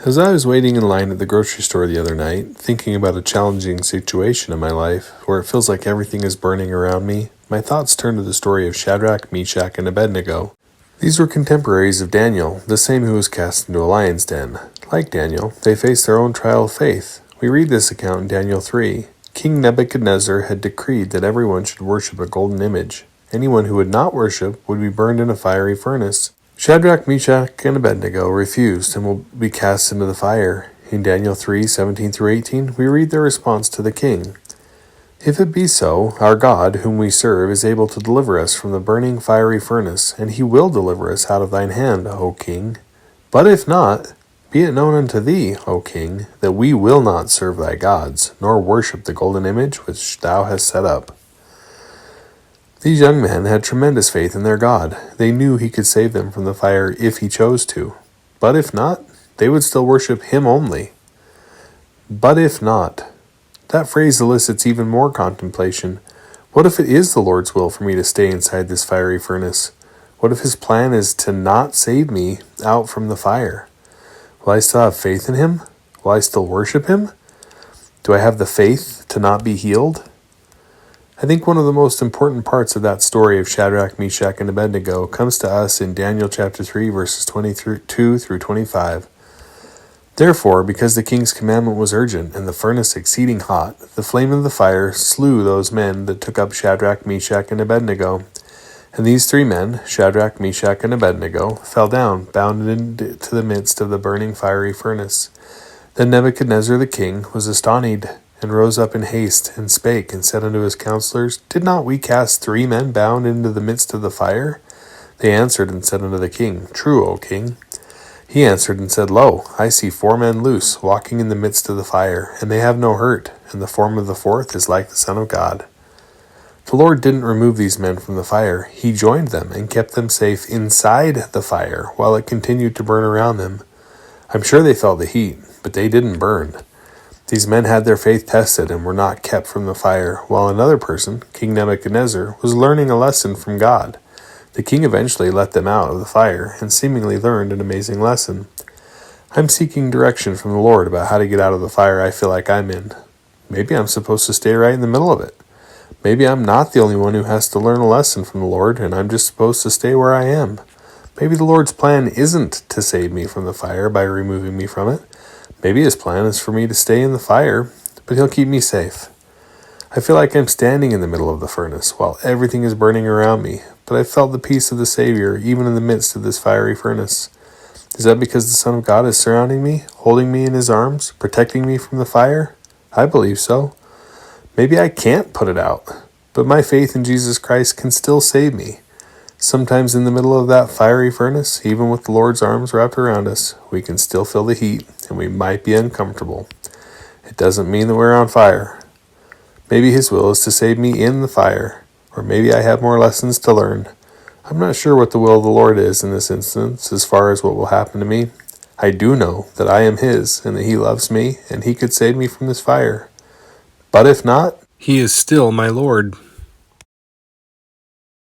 As I was waiting in line at the grocery store the other night, thinking about a challenging situation in my life, where it feels like everything is burning around me, my thoughts turned to the story of Shadrach, Meshach, and Abednego. These were contemporaries of Daniel, the same who was cast into a lion's den. Like Daniel, they faced their own trial of faith. We read this account in Daniel 3. King Nebuchadnezzar had decreed that everyone should worship a golden image. Anyone who would not worship would be burned in a fiery furnace. Shadrach, Meshach, and Abednego refused and will be cast into the fire. In Daniel 3:17-18, we read their response to the king. If it be so, our God, whom we serve, is able to deliver us from the burning fiery furnace, and he will deliver us out of thine hand, O king. But if not, be it known unto thee, O king, that we will not serve thy gods, nor worship the golden image which thou hast set up. These young men had tremendous faith in their God. They knew he could save them from the fire if he chose to. But if not, they would still worship him only. But if not. That phrase elicits even more contemplation. What if it is the Lord's will for me to stay inside this fiery furnace? What if his plan is to not save me out from the fire? Will I still have faith in him? Will I still worship him? Do I have the faith to not be healed? I think one of the most important parts of that story of Shadrach, Meshach, and Abednego comes to us in Daniel chapter 3, verses 22 through 25. Therefore, because the king's commandment was urgent, and the furnace exceeding hot, the flame of the fire slew those men that took up Shadrach, Meshach, and Abednego. And these three men, Shadrach, Meshach, and Abednego, fell down, bound into the midst of the burning fiery furnace. Then Nebuchadnezzar the king was astonished, and rose up in haste, and spake, and said unto his counselors, Did not we cast 3 men bound into the midst of the fire? They answered and said unto the king, True, O king. He answered and said, Lo, I see 4 men loose, walking in the midst of the fire, and they have no hurt, and the form of the 4th is like the Son of God. The Lord didn't remove these men from the fire. He joined them, and kept them safe inside the fire, while it continued to burn around them. I'm sure they felt the heat, but they didn't burn. These men had their faith tested and were not kept from the fire, while another person, King Nebuchadnezzar, was learning a lesson from God. The king eventually let them out of the fire and seemingly learned an amazing lesson. I'm seeking direction from the Lord about how to get out of the fire I feel like I'm in. Maybe I'm supposed to stay right in the middle of it. Maybe I'm not the only one who has to learn a lesson from the Lord, and I'm just supposed to stay where I am. Maybe the Lord's plan isn't to save me from the fire by removing me from it. Maybe his plan is for me to stay in the fire, but he'll keep me safe. I feel like I'm standing in the middle of the furnace while everything is burning around me, but I felt the peace of the Savior even in the midst of this fiery furnace. Is that because the Son of God is surrounding me, holding me in his arms, protecting me from the fire? I believe so. Maybe I can't put it out, but my faith in Jesus Christ can still save me. Sometimes in the middle of that fiery furnace, even with the Lord's arms wrapped around us, we can still feel the heat, and we might be uncomfortable. It doesn't mean that we're on fire. Maybe his will is to save me in the fire, or maybe I have more lessons to learn. I'm not sure what the will of the Lord is in this instance as far as what will happen to me. I do know that I am his, and that he loves me, and he could save me from this fire. But if not, he is still my Lord.